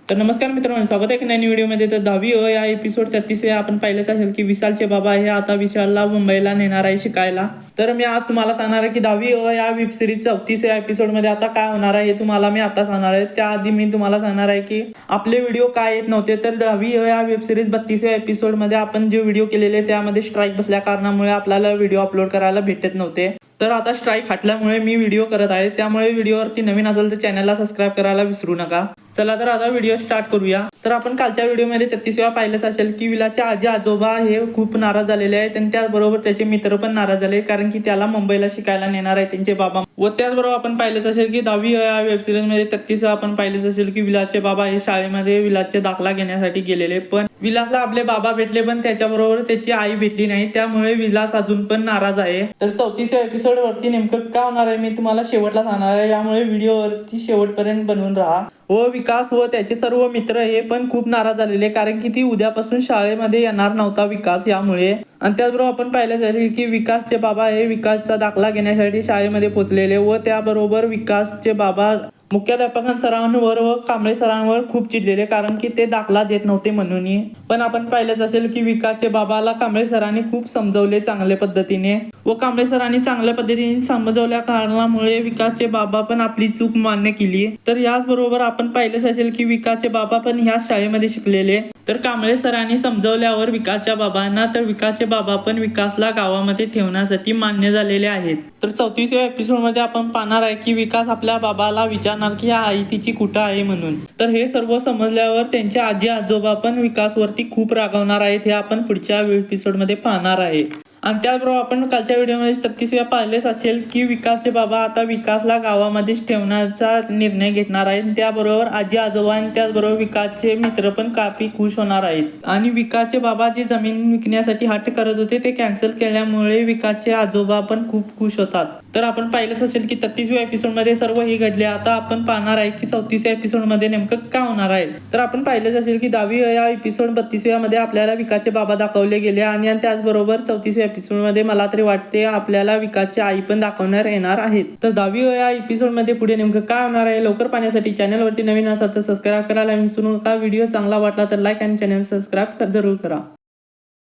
तर नमस्कार मित्रांनो, स्वागत आहे एक नवीन व्हिडिओमध्ये. तर 10वी अ या एपिसोड 33 आपण पाहिलंच असेल की विशालचे बाबा हे आता विशालला मुंबईला नेणार आहे शिकायला. तर मी आज तुम्हाला सांगणार आहे की 10वी अ या वेब सिरीज 34 या एपिसोडमध्ये आता काय होणार आहे हे तुम्हाला मी आता सांगणार आहे. त्याआधी मी तुम्हाला सांगणार आहे की आपले व्हिडिओ काय येत नव्हते. तर 10वी अ या वेब सिरीज 32व्या एपिसोडमध्ये आपण जे व्हिडिओ केलेले त्यामध्ये स्ट्राईक बसल्या कारणामुळे आपल्याला व्हिडिओ अपलोड करायला भेटत नव्हते. तर आता स्ट्राईक हटल्यामुळे मी व्हिडिओ करत आहे. त्यामुळे व्हिडिओवरती नवीन असेल तर चॅनलला सबस्क्राईब करायला विसरू नका. चला तर आता व्हिडिओ स्टार्ट करूया. तर आपण कालच्या व्हिडिओमध्ये 33 पाहिलंच असेल की विलाचे आजी आजोबा हे खूप नाराज झालेले आहेत आणि त्याचबरोबर त्याचे मित्र पण नाराज झाले, कारण की त्याला मुंबईला शिकायला नेणार आहे त्यांचे बाबा. व त्याचबरोबर आपण पाहिलंच असेल की 10वी या वेब सिरीज मध्ये 33 आपण पाहिलंच असेल की विलासचे बाबा हे शाळेमध्ये विलासचे दाखला घेण्यासाठी गेलेले, पण विलासला आपले बाबा भेटले पण त्याच्याबरोबर त्याची आई भेटली नाही. त्यामुळे विलास अजून पण नाराज आहे. तर 34व्या एपिसोड वरती नेमकं काय होणार आहे मी तुम्हाला शेवटला सांगणार आहे. यामुळे व्हिडिओवरती शेवटपर्यंत बनवून राहा. व विकास व त्याचे सर्व मित्र हे पण खूप नाराज झालेले, कारण की ती उद्यापासून शाळेमध्ये येणार नव्हता विकास यामुळे. आणि त्याचबरोबर आपण पाहिलं झाले की विकासचे बाबा हे विकासचा दाखला घेण्यासाठी शाळेमध्ये पोहोचलेले व त्याबरोबर विकासचे बाबा मुख्याध्यापक सरांवर व कांबळे सरांवर खूप चिडलेले, कारण की ते दाखला देत नव्हते म्हणून. पण आपण पाहिलंच असेल की विकासचे बाबाला कांबळे सरांनी खूप समजवले चांगल्या पद्धतीने व कांबळे सरांनी चांगल्या पद्धतीने समजवल्या कारणामुळे विकासचे बाबा पण आपली चूक मान्य केली. तर याचबरोबर आपण पाहिलंच असेल की विकासचे बाबा पण ह्याच शाळेमध्ये शिकलेले. तर कांबळे सरांनी समजवल्यावर विकासच्या बाबांना, तर विकासचे बाबा पण विकासला गावामध्ये ठेवण्यासाठी मान्य झालेले आहेत. तर 34व्या एपिसोड मध्ये आपण पाहणार आहे की विकास आपल्या बाबाला विचारणार की आई तिची कुठं आहे म्हणून. तर हे सर्व समजल्यावर त्यांचे आजी आजोबा पण विकासवरती खूप रागवणार आहेत, हे आपण पुढच्या एपिसोड मध्ये पाहणार आहे. आणि त्याचबरोबर आपण कालच्या व्हिडिओमध्ये 33व्या पाहिलेच असेल की विकासचे बाबा आता विकासला गावामध्येच ठेवण्याचा निर्णय घेणार आहेत. त्याबरोबर आजी आजोबा आणि त्याचबरोबर विकासचे मित्र पण काफी खुश होणार आहेत. आणि विकासचे बाबा जी जमीन विकण्यासाठी हट्ट करत होते ते कॅन्सल केल्यामुळे विकासचे आजोबा पण खूप खुश होतात. तर आपण पाहिलंच असेल की 33व्या एपिसोड मध्ये सर्व हे घडले. आता आपण पाहणार आहे की 34व्या एपिसोड मध्ये नेमकं काय होणार आहे. तर आपण पाहिलंच असेल की 10वी या एपिसोड 32व्या मध्ये आपल्याला विकासचे बाबा दाखवले गेले आणि त्याचबरोबर 34व्या एपिसोड मध्ये मला तरी वाटते आपल्याला विकासची आई पण दाखवण्यात येणार आहेत. तर 10वी या एपिसोड मध्ये पुढे नेमकं काय होणार आहे लवकर पाहण्यासाठी चॅनलवरती नवीन असाल तर सबस्क्राईब करायला विसरू नका. व्हिडिओ चांगला वाटला तर लाईक आणि चॅनल सबस्क्राईब जरूर करा.